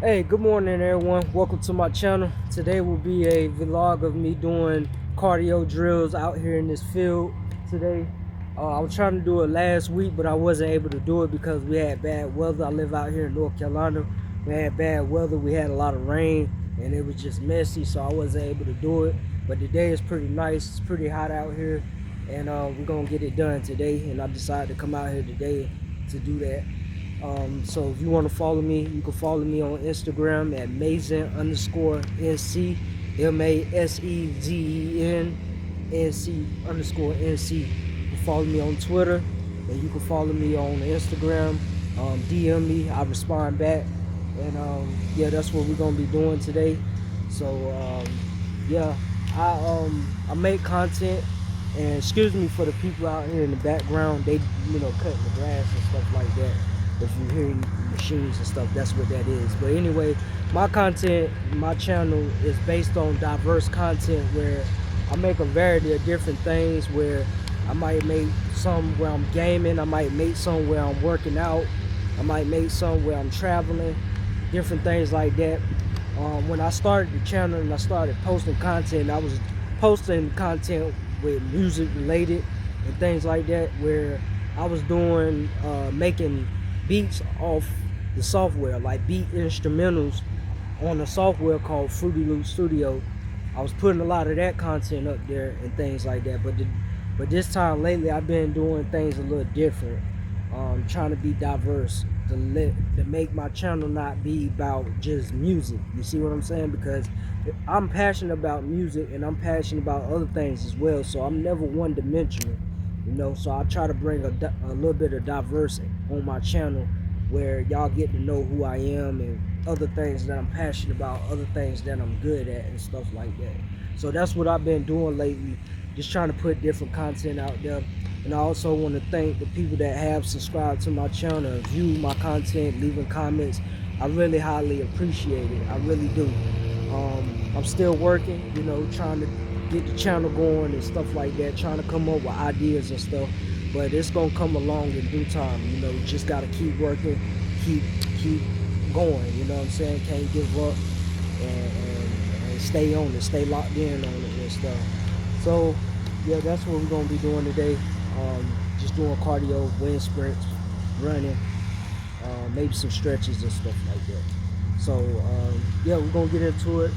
Hey, good morning everyone. Welcome to my channel. Today will be a vlog of me doing cardio drills out here in this field today. I was trying to do it last week, but I wasn't able to do it because we had bad weather. I live out here in North Carolina. We had bad weather. We had a lot of rain and it was just messy, so I wasn't able to do it. But today is pretty nice. It's pretty hot out here, and we're gonna get it done today. And I decided to come out here today to do that. So if you want to follow me, you can follow me on Instagram at Masezen_NC, MASEZEN_NC. You can follow me on Twitter, and you can follow me on Instagram. DM me, I respond back, and yeah, that's what we're gonna be doing today. So yeah, I make content, and excuse me for the people out here in the background. They cutting the grass and stuff like that. If you hear machines and stuff, that's what that is. But anyway, my content, my channel is based on diverse content where I make a variety of different things, where I might make some where I'm gaming, I might make some where I'm working out, I might make some where I'm traveling, different things like that. When I started the channel and I started posting content, I was posting content with music related and things like that, where I was doing making beats off the software, like beat instrumentals on a software called Fruity Loop Studio. I was putting a lot of that content up there and things like that, but this time lately I've been doing things a little different, trying to be diverse, to make my channel not be about just music. You see what I'm saying? Because I'm passionate about music and I'm passionate about other things as well, so I'm never one dimensional. So I try to bring a little bit of diversity on my channel, where y'all get to know who I am and other things that I'm passionate about, other things that I'm good at and stuff like that. So that's what I've been doing lately, just trying to put different content out there. And I also want to thank the people that have subscribed to my channel, view my content, leaving comments. I really highly appreciate it. I really do. I'm still working, trying to get the channel going and stuff like that, trying to come up with ideas and stuff. But it's gonna come along in due time. Just gotta keep working, keep going. You know what I'm saying? Can't give up, and stay on it, stay locked in on it and stuff. So yeah, that's what we're gonna be doing today. Just doing cardio, wind sprints, running, maybe some stretches and stuff like that. So yeah, we're gonna get into it.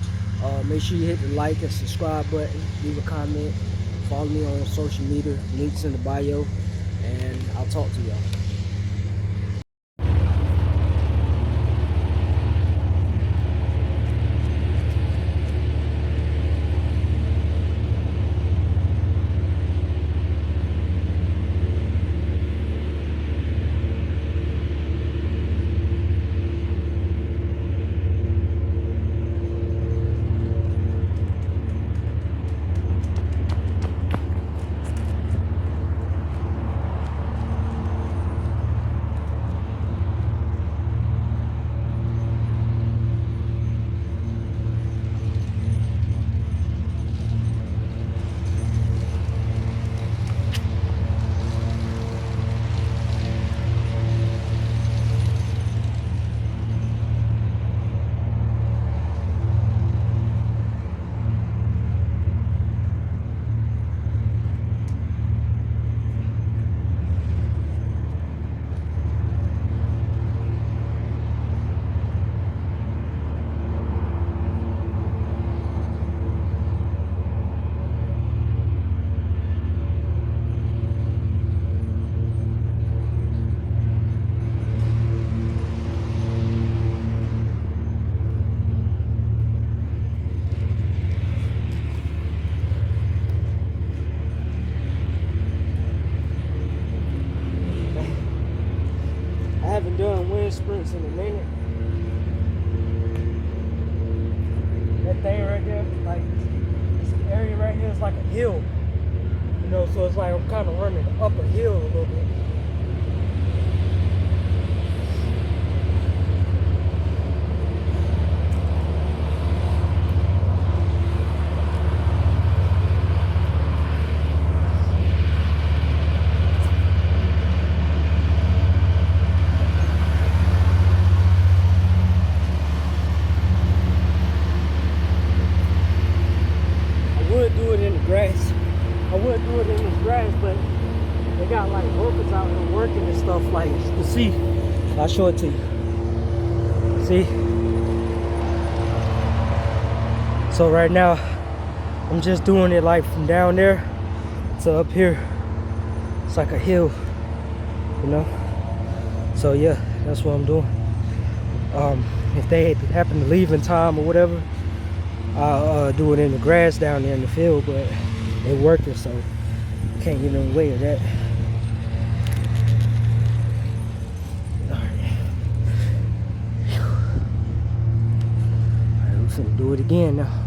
Make sure you hit the like and subscribe button, leave a comment, follow me on social media, links in the bio, and I'll talk to y'all. I haven't done wind sprints in a minute. That thing right there, like this area right here is like a hill. So it's like I'm kind of running up a hill a little bit. I'll show it to you. See? So right now, I'm just doing it like from down there to up here. It's like a hill, you know? So yeah, that's what I'm doing. If they happen to leave in time or whatever, I'll do it in the grass down there in the field, but they're working, so can't get in the way of that. Alright, we're finna do it again now.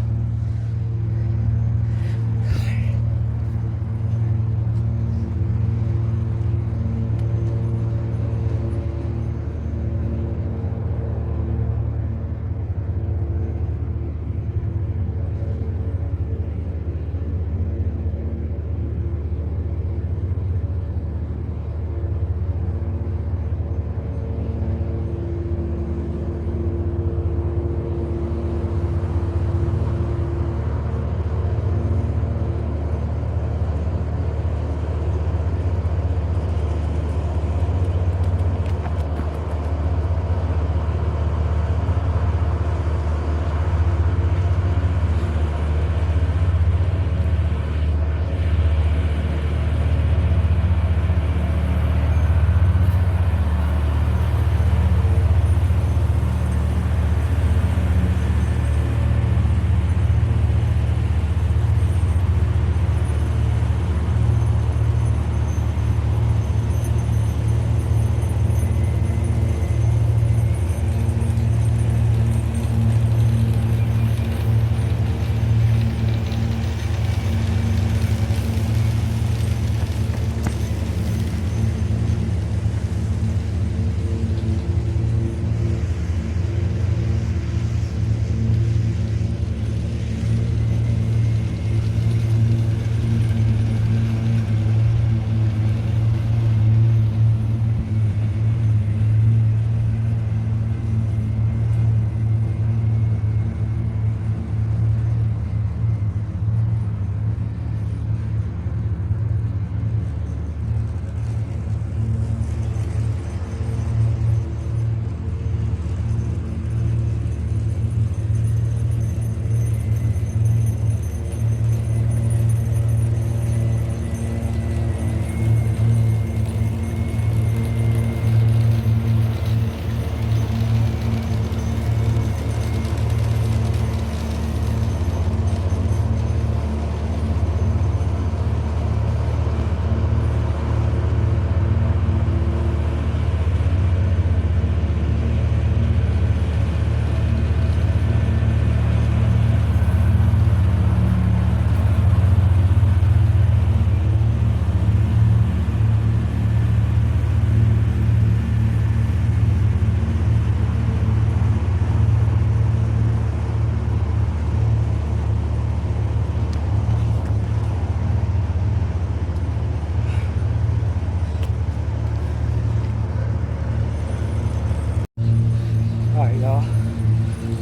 Alright, y'all.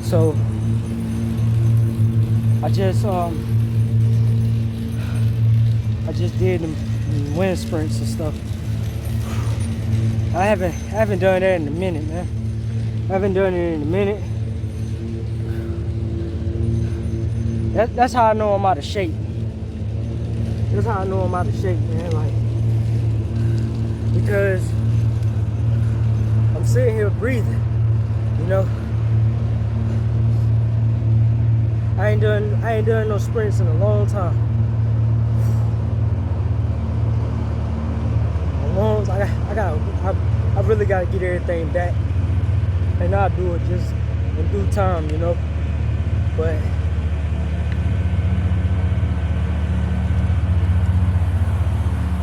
So I just did them wind sprints and stuff. I haven't done that in a minute, man. I haven't done it in a minute. That's how I know I'm out of shape. That's how I know I'm out of shape, man. Like, because I'm sitting here breathing, you know. I ain't done no sprints in a long time. I really gotta get everything back, and I'll do it just in due time, you know. But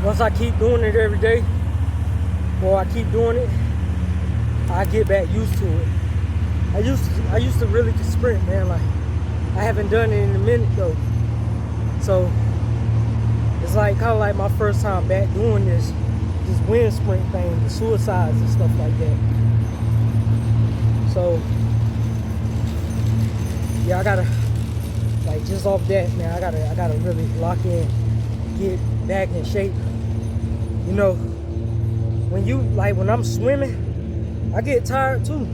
once I keep doing it every day, or I keep doing it, I get back used to it. I used to really just sprint, man. Like, I haven't done it in a minute though, so it's like kind of like my first time back doing this wind sprint thing, the suicides and stuff like that. So yeah, I gotta, like, just off that, man, I gotta really lock in, get back in shape. You know, when I'm swimming, I get tired too.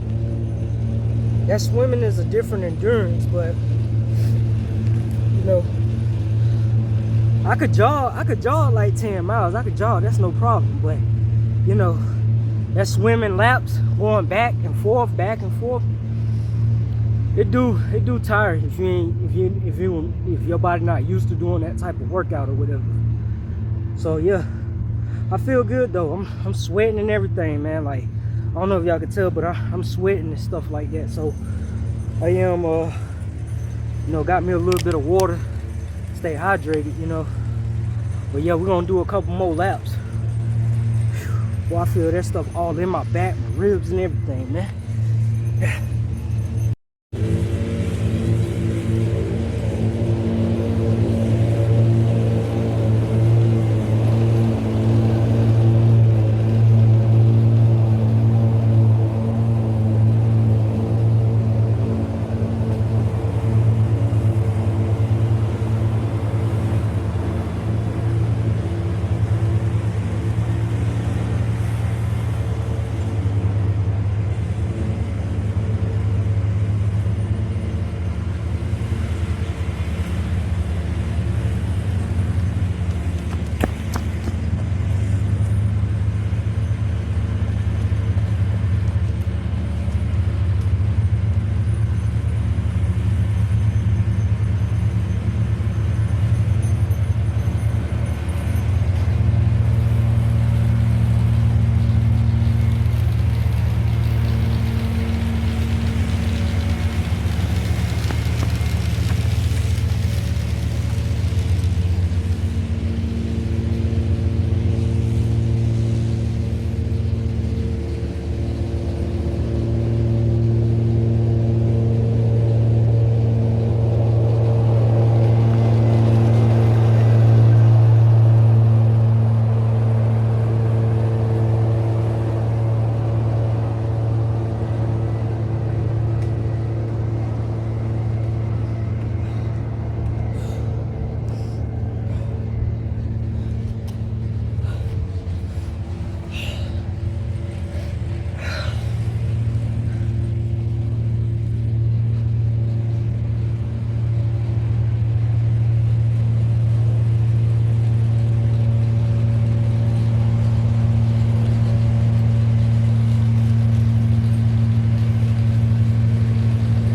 That swimming is a different endurance, but you know, I could jog like 10 miles. I could jog, that's no problem. But you know, that swimming laps, going back and forth, it do tire if your body not used to doing that type of workout or whatever. So yeah, I feel good though. I'm sweating and everything, man. Like, I don't know if y'all can tell, but I'm sweating and stuff like that. So I am you know, got me a little bit of water, stay hydrated, you know. But yeah, we're gonna do a couple more laps. Boy, I feel that stuff all in my back, my ribs and everything, man.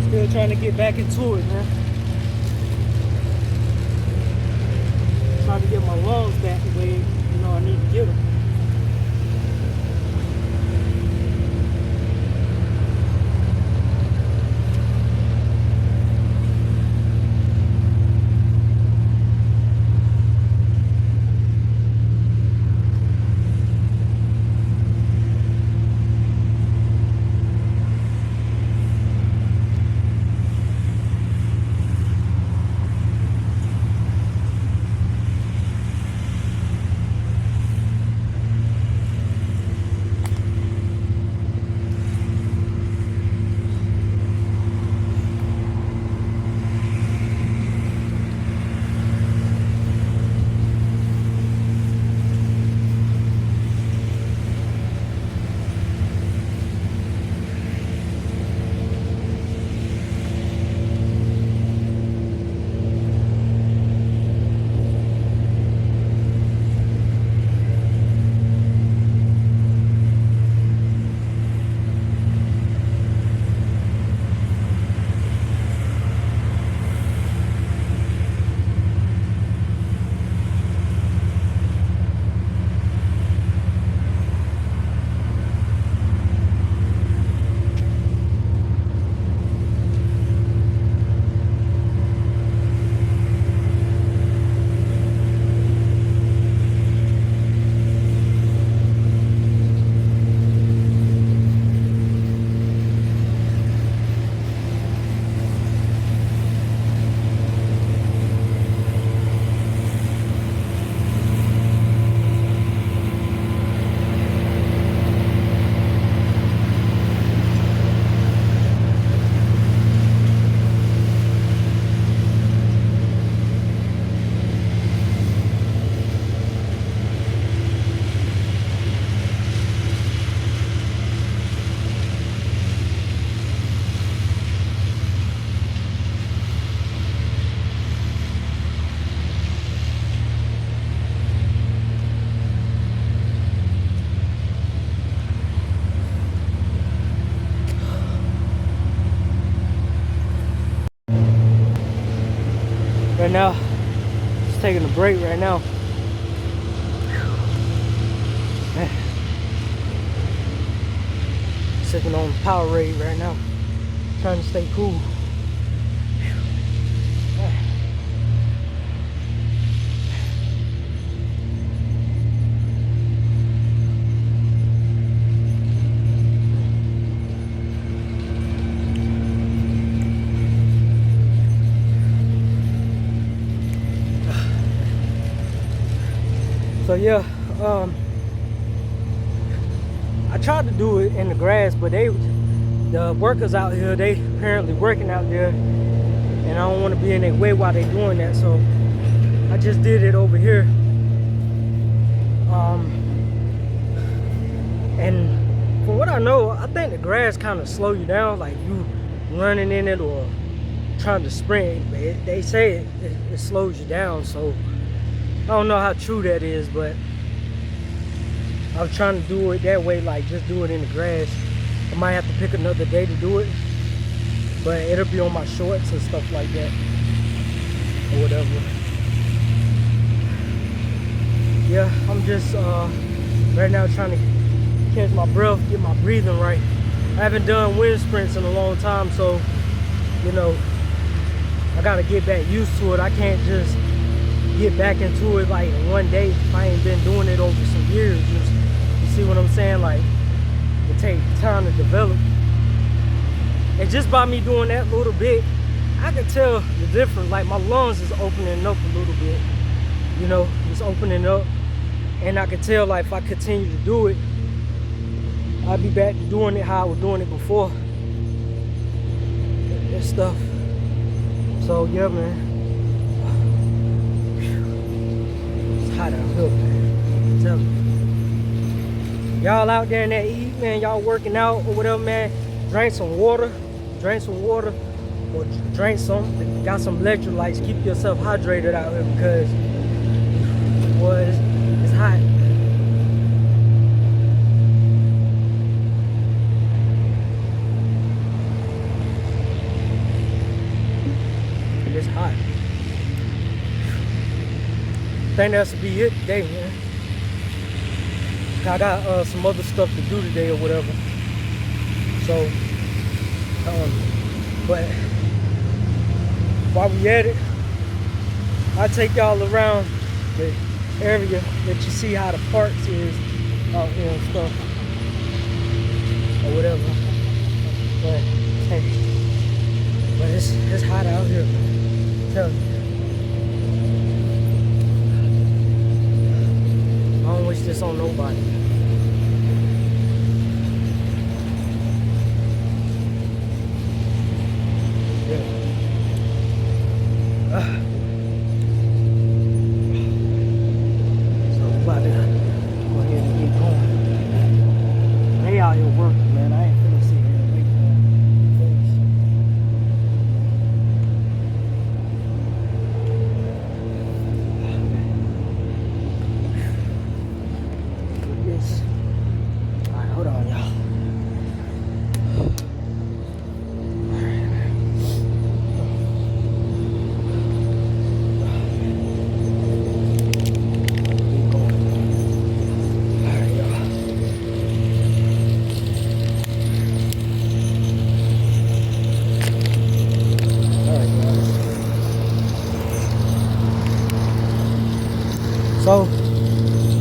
Still trying to get back into it, man. Trying to get my lungs back the way, you know, I need to get them. right now. Just taking a break right now. Man. Sipping on Powerade right now. Trying to stay cool. So yeah, I tried to do it in the grass, but the workers out here, they apparently working out there, and I don't want to be in their way while they doing that, so I just did it over here. And from what I know, I think the grass kind of slow you down, like you running in it or trying to sprint. They say it slows you down, so I don't know how true that is, but I was trying to do it that way, like just do it in the grass. I might have to pick another day to do it, but it'll be on my shorts and stuff like that, or whatever. Yeah, I'm just right now trying to catch my breath, get my breathing right. I haven't done wind sprints in a long time, so you know, I gotta get back used to it. I can't just get back into it like in one day if I ain't been doing it over some years. You see what I'm saying? Like, it takes time to develop. And just by me doing that little bit, I can tell the difference. Like, my lungs is opening up a little bit. You know, it's opening up. And I can tell, like, if I continue to do it, I'll be back to doing it how I was doing it before. That stuff. So, yeah, man. Hot out here, man. Tell me. Y'all out there in that heat, man, y'all working out or whatever, man, drink some water, or drink some, got some electrolytes, keep yourself hydrated out here, because boy, it's hot. It's hot. I think that's to be it today, man. I got some other stuff to do today or whatever. So, but while we at it, I'll take y'all around the area, let you see how the parks is out here and stuff, or whatever. But hey, but it's hot out here, man. Tell you. I don't wish this on nobody. Yeah. So I'm about to go ahead and get going. They out here working, man. I ain't finna sit here and wait for them. Alright, hold on, y'all. So,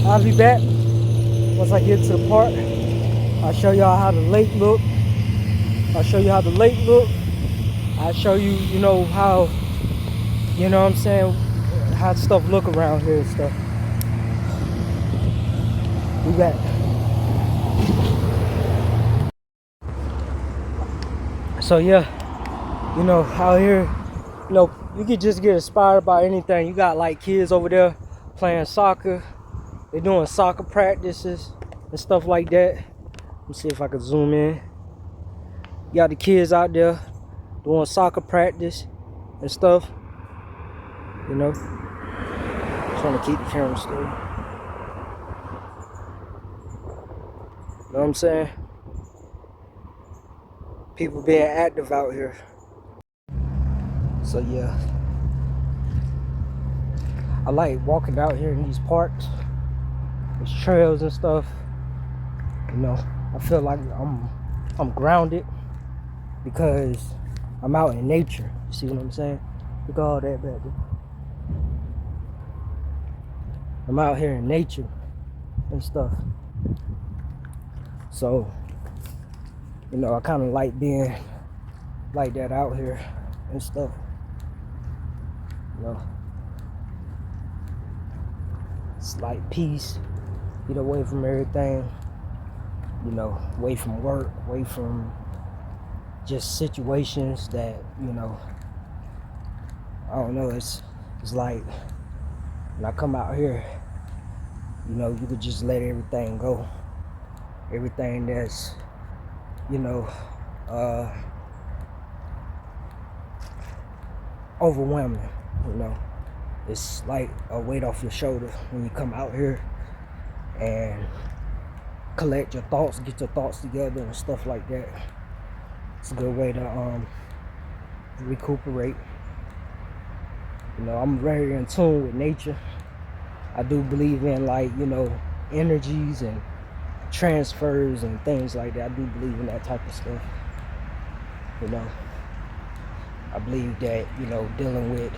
I'll be back once I get to the park. I'll show y'all how the lake look. I'll show you, you know, how, you know what I'm saying, how stuff look around here and stuff. We back. So yeah, you know, out here, you know, you could just get inspired by anything. You got like kids over there playing soccer. They're doing soccer practices and stuff like that. Let me see if I can zoom in. You got the kids out there doing soccer practice and stuff. You know, trying to keep the camera still. You know what I'm saying? People being active out here. So yeah, I like walking out here in these parks, these trails and stuff. You know, I feel like I'm grounded because I'm out in nature. You see what I'm saying? Look at all that back there. I'm out here in nature and stuff. So, you know, I kind of like being like that out here and stuff. You know, it's like peace. Get away from everything. You know, away from work, away from just situations that, you know, I don't know. It's like when I come out here, you know, you could just let everything go. Everything that's, you know, overwhelming, you know. It's like a weight off your shoulder when you come out here and collect your thoughts, get your thoughts together and stuff like that. It's a good way to recuperate. You know, I'm very in tune with nature. I do believe in, like, you know, energies and transfers and things like that. I do believe in that type of stuff. You know, I believe that, you know, dealing with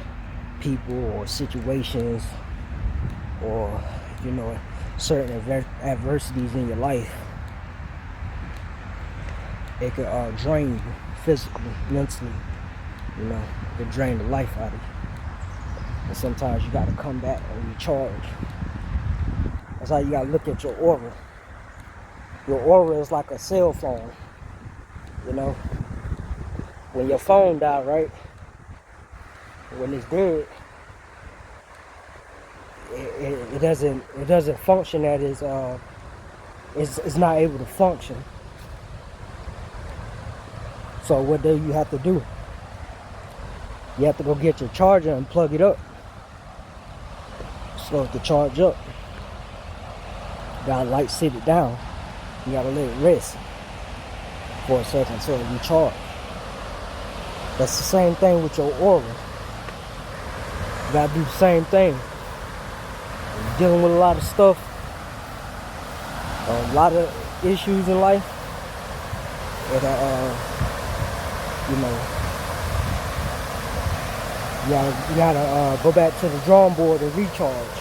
people or situations or, you know, certain adversities in your life, it could drain you physically, mentally. You know, it could drain the life out of you. And sometimes you gotta come back and recharge. That's how you gotta look at your aura. Your aura is like a cell phone. You know, when your phone dies, right? When it's dead, it doesn't function at it's not able to function. So what do you have to do? You have to go get your charger and plug it up. So to charge up, you gotta like sit it down. You gotta let it rest for a second so it recharge. That's the same thing with your aura. You gotta do the same thing. You're dealing with a lot of stuff, a lot of issues in life. And you know, you gotta go back to the drawing board and recharge.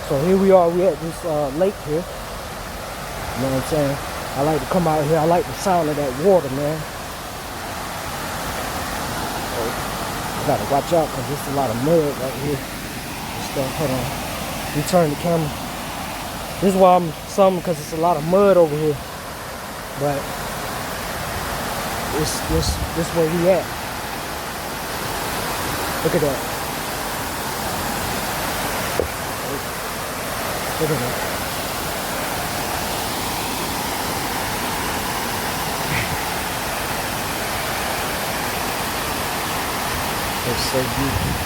So here we are. We at this lake here. You know what I'm saying? I like to come out here. I like the sound of that water, man. So you gotta watch out because there's a lot of mud right here and stuff. Hold on. We turn the camera. This is why I'm something, because it's a lot of mud over here. But this where we at. Look at that. Look at that. It's so beautiful.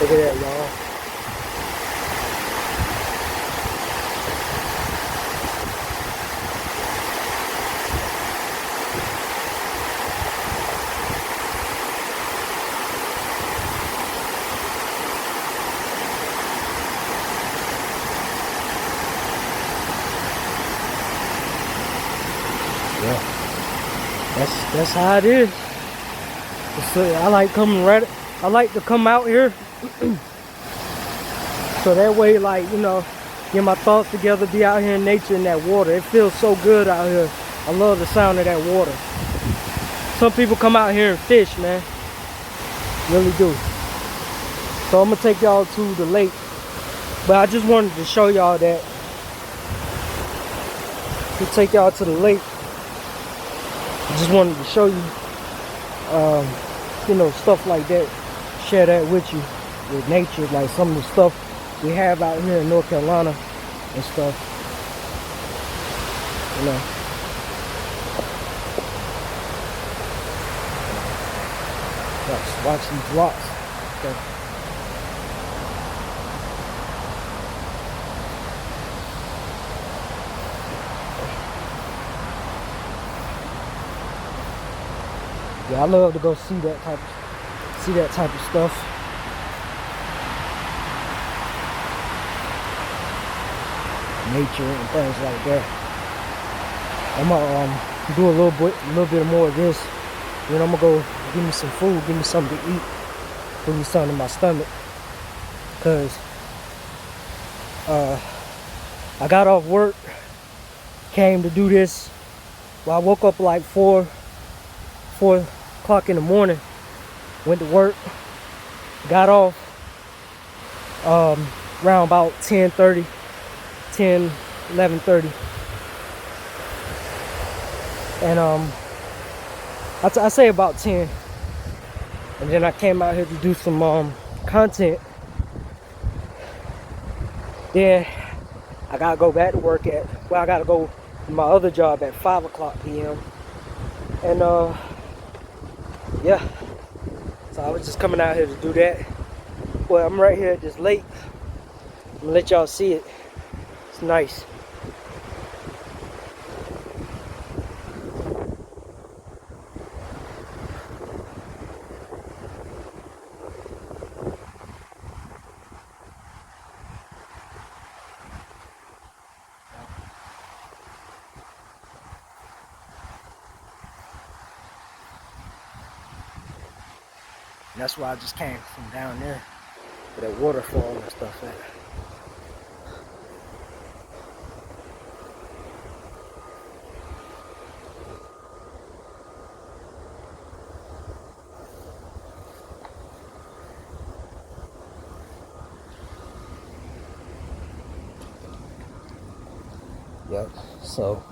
Look at that, y'all. Yeah, that's how it is. I like coming right. I like to come out here. So that way, like, you know, get my thoughts together, be out here in nature in that water. It feels so good out here. I love the sound of that water. Some people come out here and fish, man. Really do. So I'm gonna take y'all to the lake, but I just wanted to show y'all that. To take y'all to the lake, I just wanted to show you, you know, stuff like that. Share that with you, with nature, like some of the stuff we have out here in North Carolina and stuff. You know. Watch these rocks. Okay. Yeah, I love to go see that type of stuff. Nature and things like that. I'm gonna do a little bit more of this. Then I'm gonna go give me some food, give me something to eat, put me something in my stomach. Cause I got off work, came to do this. Well, I woke up like 4 o'clock in the morning, went to work, got off around about 11:30. And I say about 10. And then I came out here to do some content. Then I gotta go back to work I gotta go to my other job at 5 o'clock p.m. And yeah, so I was just coming out here to do that. Well, I'm right here at this lake. I'm gonna let y'all see it. It's nice. And that's why I just came from down there for that waterfall and stuff like that. Yep. So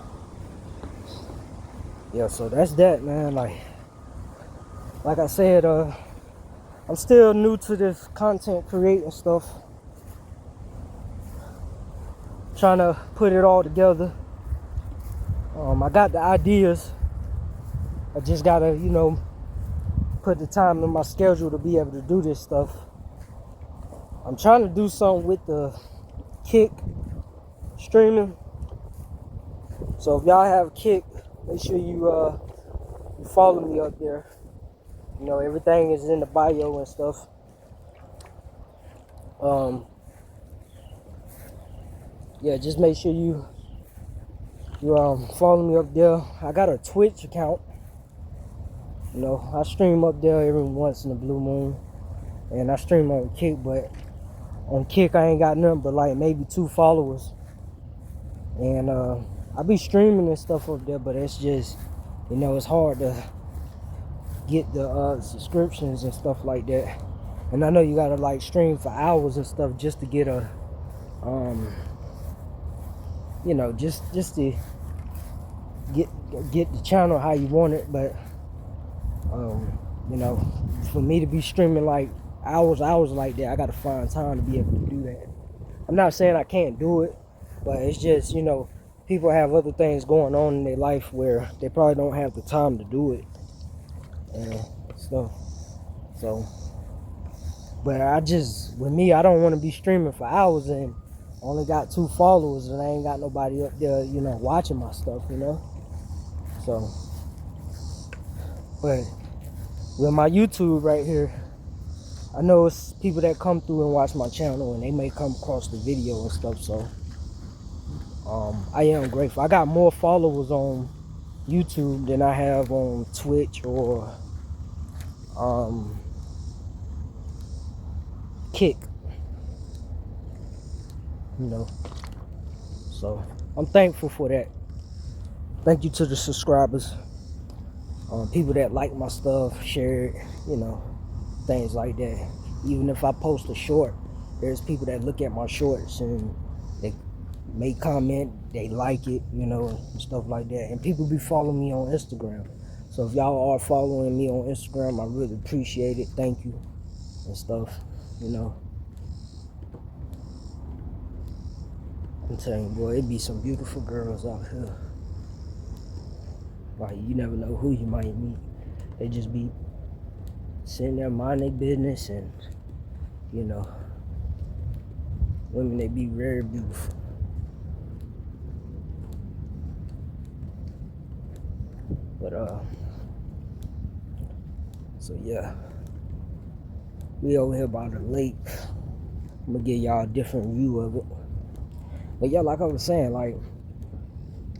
yeah, so that's that, man. Like I said, I'm still new to this content creating stuff. Trying to put it all together. I got the ideas. I just gotta, you know, put the time in my schedule to be able to do this stuff. I'm trying to do something with the Kick streaming. So if y'all have Kick, make sure you follow me up there. You know, everything is in the bio and stuff. Yeah, just make sure you follow me up there. I got a Twitch account. You know, I stream up there every once in a blue moon, and I stream on Kick. But on Kick, I ain't got nothing but like maybe 2 followers. And I be streaming and stuff up there, but it's just, you know, it's hard to get the subscriptions and stuff like that. And I know you gotta like stream for hours and stuff just to get a you know, just to get the channel how you want it. But you know, for me to be streaming like hours like that, I gotta find time to be able to do that. I'm not saying I can't do it, but it's just, you know, people have other things going on in their life where they probably don't have the time to do it and stuff. So, but with me, I don't want to be streaming for hours and only got 2 followers and I ain't got nobody up there, you know, watching my stuff, you know. So, but with my YouTube right here, I know it's people that come through and watch my channel and they may come across the video and stuff. So I am grateful. I got more followers on YouTube than I have on Twitch or Kick, you know. So I'm thankful for that. Thank you to the subscribers, people that like my stuff, share it, you know, things like that. Even if I post a short, there's people that look at my shorts and they may comment, they like it, you know, and stuff like that. And people be following me on Instagram. So if y'all are following me on Instagram, I really appreciate it. Thank you and stuff, you know. I'm telling you, boy, it be some beautiful girls out here. Like, you never know who you might meet. They just be sitting there minding their business, and, you know, women, they be very beautiful. But, so yeah, we over here by the lake. I'm gonna give y'all a different view of it. But yeah, like I was saying, like,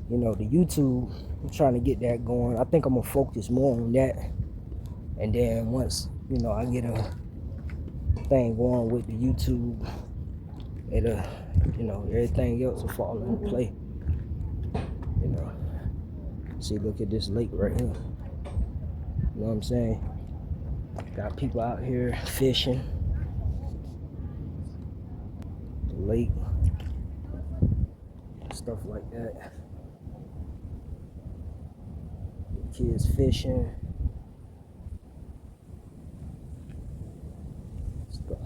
you know, the YouTube, I'm trying to get that going. I think I'm gonna focus more on that. And then once, you know, I get a thing going with the YouTube, it'll, you know, everything else will fall into play. You know. See, look at this lake right here. You know what I'm saying? Got people out here fishing. The lake. Stuff like that. Kids fishing. Stuff.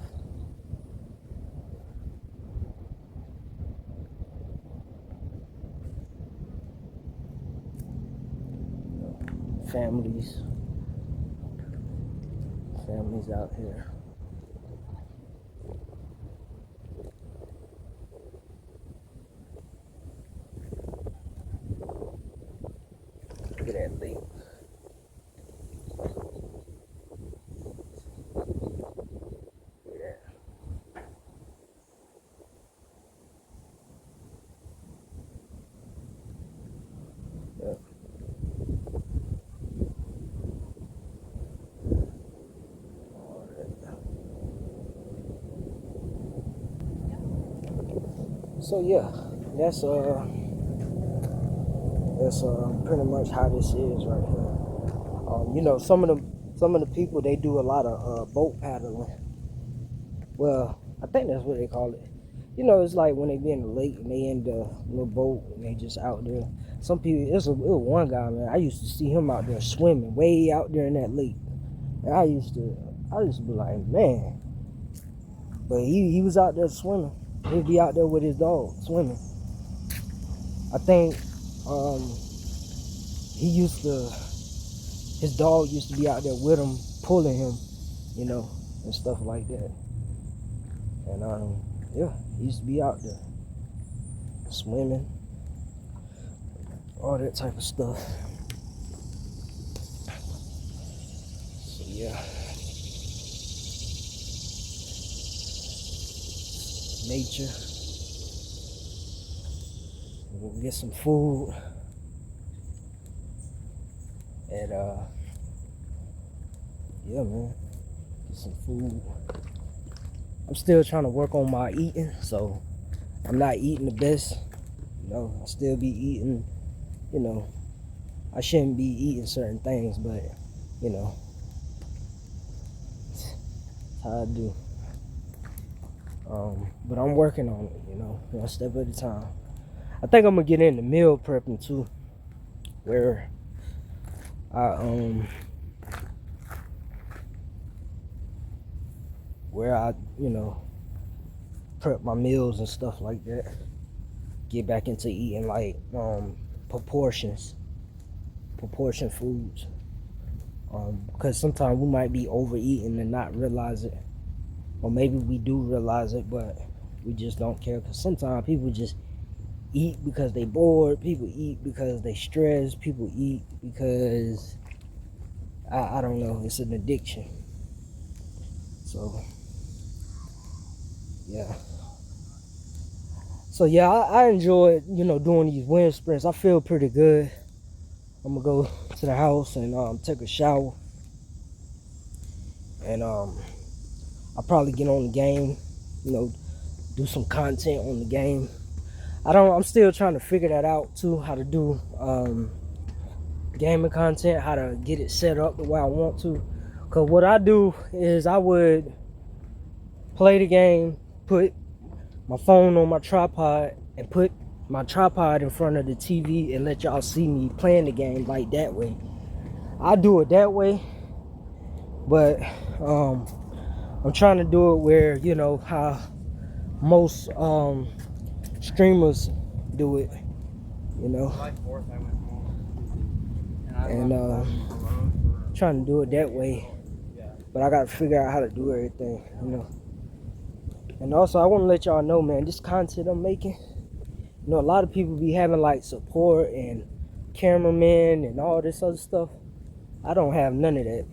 Families out here. Look at that lake. Look at that. Yep. So yeah, that's pretty much how this is right here. You know, some of the people, they do a lot of boat paddling. Well, I think that's what they call it. You know, it's like when they be in the lake and they in the little boat and they just out there. Some people, it was one guy, man. I used to see him out there swimming way out there in that lake. And I used to be like, man. But he was out there swimming. He'd be out there with his dog swimming. I think his dog used to be out there with him, pulling him, you know, and stuff like that. And yeah, he used to be out there swimming, all that type of stuff. So yeah, nature. We'll get some food, and yeah, man, get some food. I'm still trying to work on my eating, so I'm not eating the best. You know, I still be eating, you know, I shouldn't be eating certain things, but, you know, that's how I do. But I'm working on it, you know, one step at a time. I think I'm gonna get into meal prepping too, where I you know, prep my meals and stuff like that. Get back into eating like proportion foods. Because sometimes we might be overeating and not realize it, or maybe we do realize it, but we just don't care. Because sometimes people just eat because they bored. People eat because they stressed. People eat because I don't know. It's an addiction. So yeah. So yeah, I enjoyed, you know, doing these wind sprints. I feel pretty good. I'm gonna go to the house and take a shower, and I'll probably get on the game, you know, do some content on the game. I'm still trying to figure that out too, how to do gaming content, how to get it set up the way I want to. Cause what I do is I would play the game, put my phone on my tripod, and put my tripod in front of the TV and let y'all see me playing the game like that way. I do it that way, but I'm trying to do it where, you know, how most streamers do it, you know. And trying to do it that way, but I gotta figure out how to do everything, you know. And also, I want to let y'all know, man, this content I'm making, you know, a lot of people be having like support and cameramen and all this other stuff. I don't have none of that.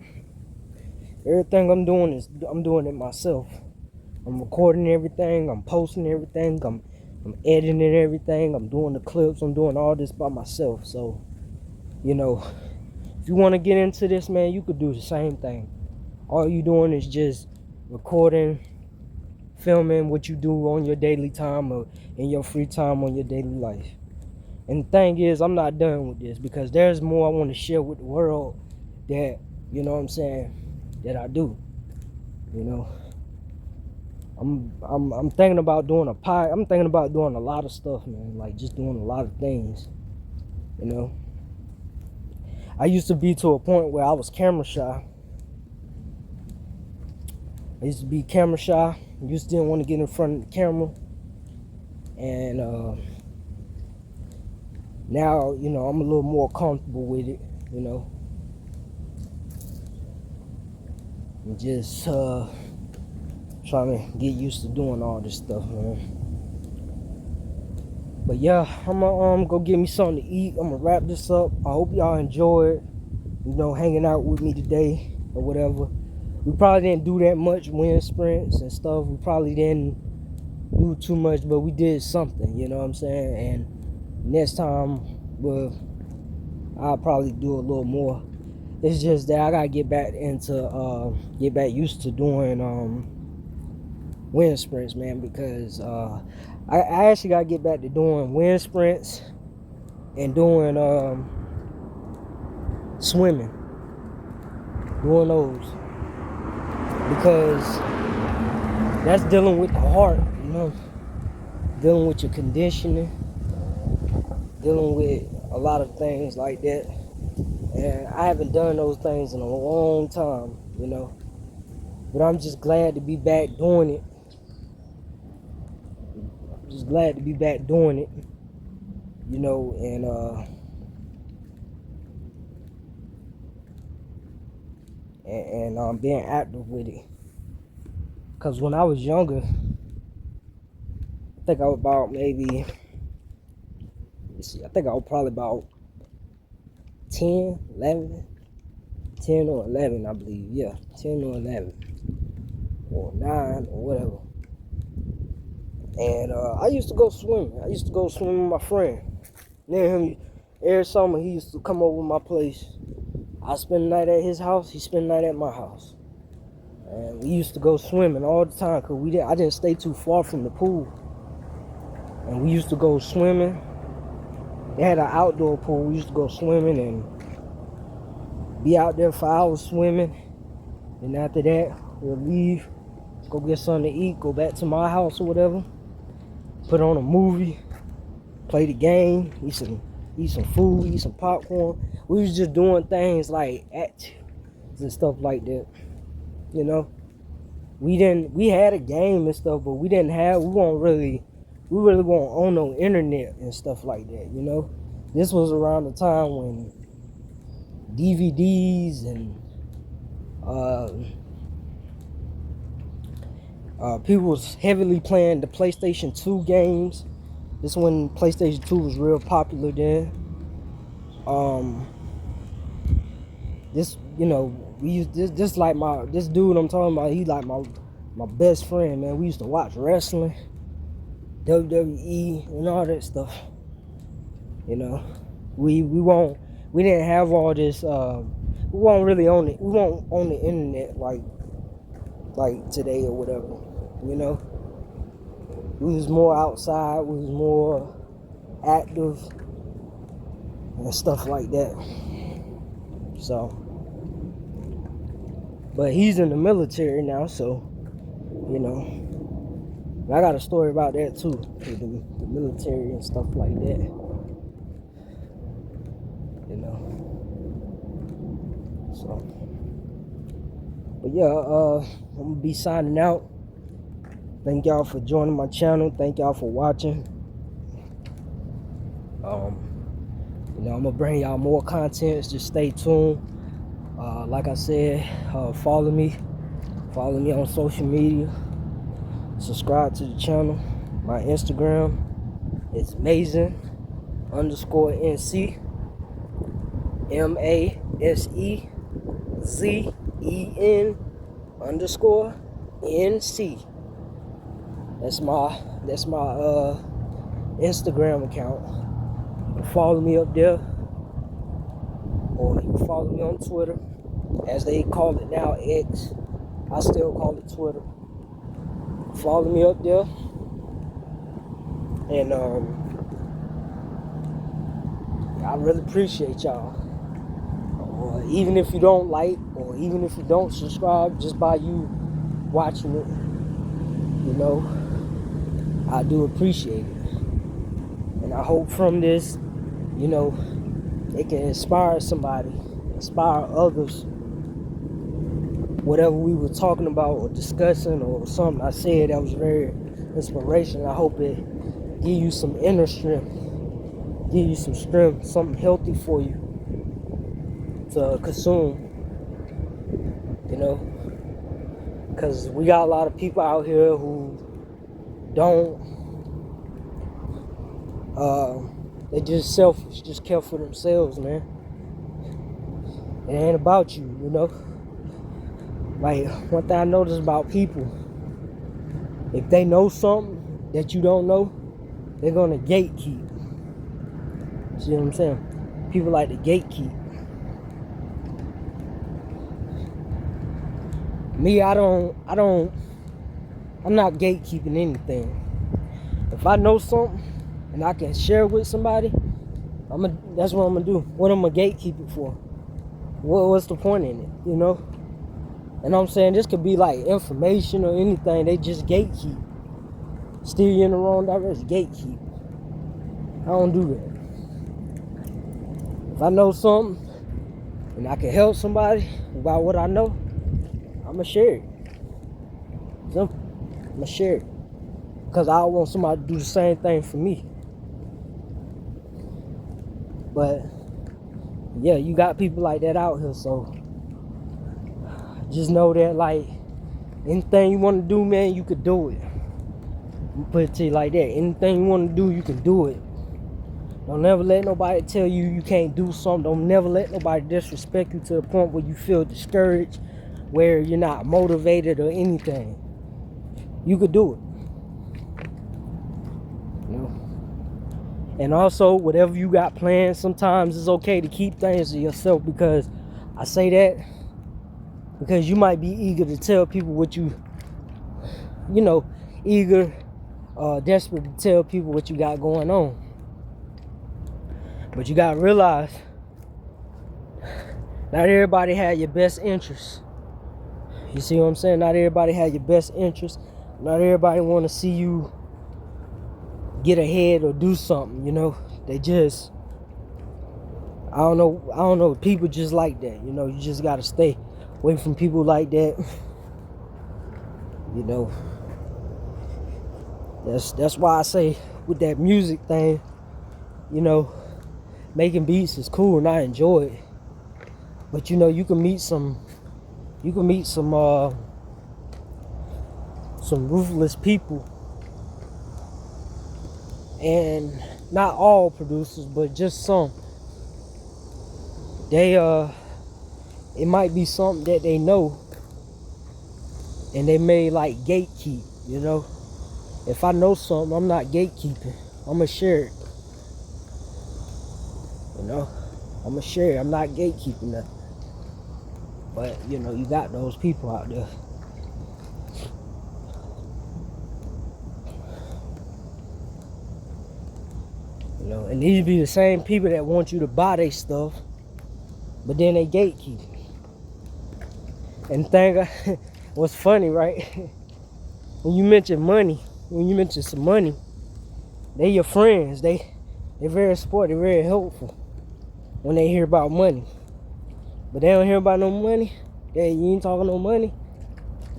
Everything I'm doing it myself. I'm recording everything, I'm posting everything, I'm editing everything, I'm doing the clips, I'm doing all this by myself. So, you know, if you want to get into this, man, you could do the same thing. All you doing is just recording, filming what you do on your daily time or in your free time on your daily life. And the thing is, I'm not done with this because there's more I want to share with the world that, you know what I'm saying, that I do. You know, I'm thinking about doing I'm thinking about doing a lot of stuff, man, like just doing a lot of things, you know. I used to be to a point where I was camera shy. I used to be camera shy. I just didn't want to get in front of the camera. And now, you know, I'm a little more comfortable with it, you know. I'm just trying to get used to doing all this stuff, man. But yeah, I'm gonna go get me something to eat. I'm gonna wrap this up. I hope y'all enjoyed, you know, hanging out with me today or whatever. We probably didn't do that much wind sprints and stuff. We probably didn't do too much, but we did something, you know what I'm saying? And next time, well, I'll probably do a little more. It's just that I gotta get back used to doing wind sprints, man, because I actually gotta get back to doing wind sprints and doing swimming, doing those, because that's dealing with the heart, you know, dealing with your conditioning, dealing with a lot of things like that. And I haven't done those things in a long time, you know. But I'm just glad to be back doing it. Just glad to be back doing it, you know, and being active with it. Cause when I was younger, I think I was about maybe, I think I was probably about 10, 11, 10 or 11, I believe. Yeah, 10 or 11 or 9 or whatever. And I used to go swimming. I used to go swimming with my friend. Then every summer he used to come over to my place. I spend the night at his house. He spend the night at my house. And we used to go swimming all the time because I didn't stay too far from the pool. And we used to go swimming. They had an outdoor pool. We used to go swimming and be out there for hours swimming. And after that, we'll leave, go get something to eat, go back to my house or whatever, put on a movie, play the game, eat some food, eat some popcorn. We was just doing things like activities and stuff like that. You know, we had a game and stuff, but we really weren't on no internet and stuff like that, you know. This was around the time when DVDs and people was heavily playing the PlayStation 2 games. This when PlayStation 2 was real popular then. This, you know, we used this like this dude I'm talking about, he like my best friend, man. We used to watch wrestling, WWE and all that stuff. You know, we didn't have all this we weren't really on it. We weren't on the internet like today or whatever, you know. We was more outside, we was more active and stuff like that. So, but he's in the military now, so, you know. And I got a story about that too, with the military and stuff like that, you know. So, but yeah, I'm gonna be signing out. Thank y'all for joining my channel. Thank y'all for watching. You know, I'm gonna bring y'all more content. Just stay tuned. Like I said, follow me on social media. Subscribe to the channel. My Instagram is Masezen _NC. MASEZEN _NC. That's my Instagram account. You can follow me up there, or you can follow me on Twitter, as they call it now, X. I still call it Twitter. Follow me up there, and I really appreciate y'all. Even if you don't like, or even if you don't subscribe, just by you watching it, you know, I do appreciate it. And I hope from this, you know, it can inspire somebody, inspire others. Whatever we were talking about or discussing, or something I said that was very inspirational, I hope it give you some inner strength, give you some strength, something healthy for you to consume, you know, because we got a lot of people out here who don't, they just selfish, just care for themselves, man. It ain't about you, you know. Like, one thing I noticed about people, if they know something that you don't know, they're gonna gatekeep. See what I'm saying? People like to gatekeep. Me, I'm not gatekeeping anything. If I know something and I can share it with somebody, that's what I'm gonna do. What I'm gonna gatekeep it for? What's the point in it, you know? And I'm saying, this could be like information or anything. They just gatekeep. Steer you in the wrong direction. Gatekeep. I don't do that. If I know something and I can help somebody about what I know, I'ma share it. Simple. I'ma share it. Because I want somebody to do the same thing for me. But yeah, you got people like that out here, so just know that, like, anything you want to do, man, you could do it. I'm put it to you like that. Anything you want to do, you can do it. Don't never let nobody tell you you can't do something. Don't never let nobody disrespect you to the point where you feel discouraged, where you're not motivated or anything. You could do it. You know? And also, whatever you got planned, sometimes it's okay to keep things to yourself, because I say that because you might be eager to tell people what you know, desperate to tell people what you got going on. But you gotta realize, not everybody had your best interests. You see what I'm saying? Not everybody had your best interests. Not everybody want to see you get ahead or do something, you know. They just, I don't know, people just like that, you know. You just gotta stay away from people like that. You know, that's why I say, with that music thing, you know, making beats is cool and I enjoy it. But you know, you can meet some ruthless people, and not all producers, but just some. They it might be something that they know, and they may like gatekeep, you know. If I know something, I'm not gatekeeping. I'm gonna share it. You know, I'm gonna share it. I'm not gatekeeping nothing. But you know, you got those people out there. You know, and these be the same people that want you to buy their stuff, but then they gatekeep. And thing, what's funny, right? when you mention money, when you mention some money, they your friends. They're very supportive, very helpful when they hear about money. But they don't hear about no money. You ain't talking no money.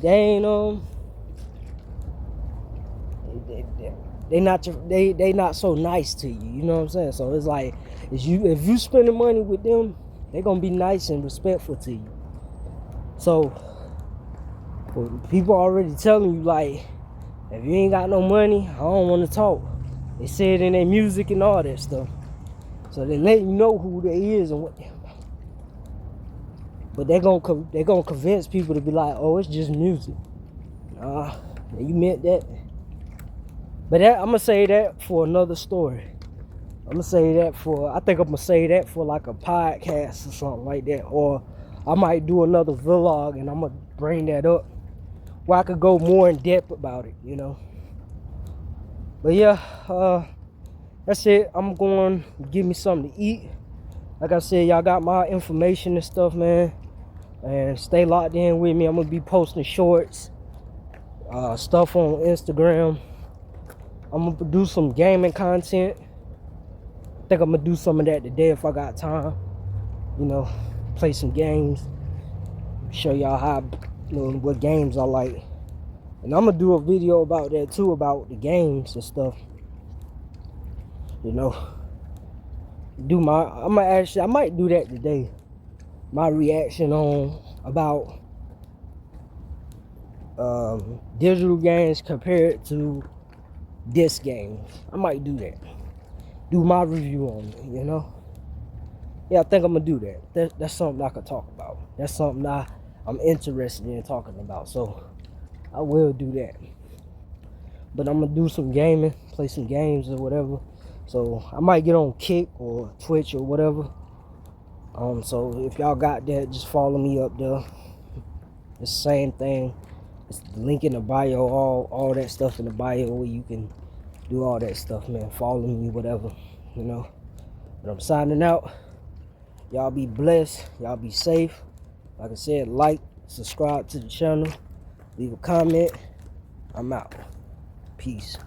They ain't they not so nice to you. You know what I'm saying? So it's like if you spending money with them, they gonna be nice and respectful to you. So people already telling you, like, if you ain't got no money, I don't want to talk. They say it in their music and all that stuff. So they let you know who they is and what they about. But they gonna convince people to be like, oh, it's just music. You meant that. But I'm gonna say that for another story. I think I'm gonna say that for like a podcast or something like that. Or I might do another vlog and I'm gonna bring that up where I could go more in depth about it, you know. But yeah, that's it. I'm going to give me something to eat. Like I said, y'all got my information and stuff, man. And stay locked in with me. I'm gonna be posting shorts, stuff on Instagram. I'm gonna do some gaming content. I think I'm gonna do some of that today if I got time. You know, play some games. Show y'all how, you know, what games I like. And I'm gonna do a video about that too, about the games and stuff. You know, I might do that today. My reaction on about digital games compared to disc games. I might do that. Do my review on it, you know. Yeah, I think I'm gonna do that. That's something I could talk about. That's something I'm interested in talking about. So I will do that. But I'm gonna do some gaming, play some games or whatever. So I might get on Kick or Twitch or whatever. So if y'all got that, just follow me up there. It's the same thing. It's the link in the bio, all that stuff in the bio where you can do all that stuff, man. Follow me, whatever, you know. But I'm signing out. Y'all be blessed. Y'all be safe. Like I said, like, subscribe to the channel, leave a comment. I'm out. Peace.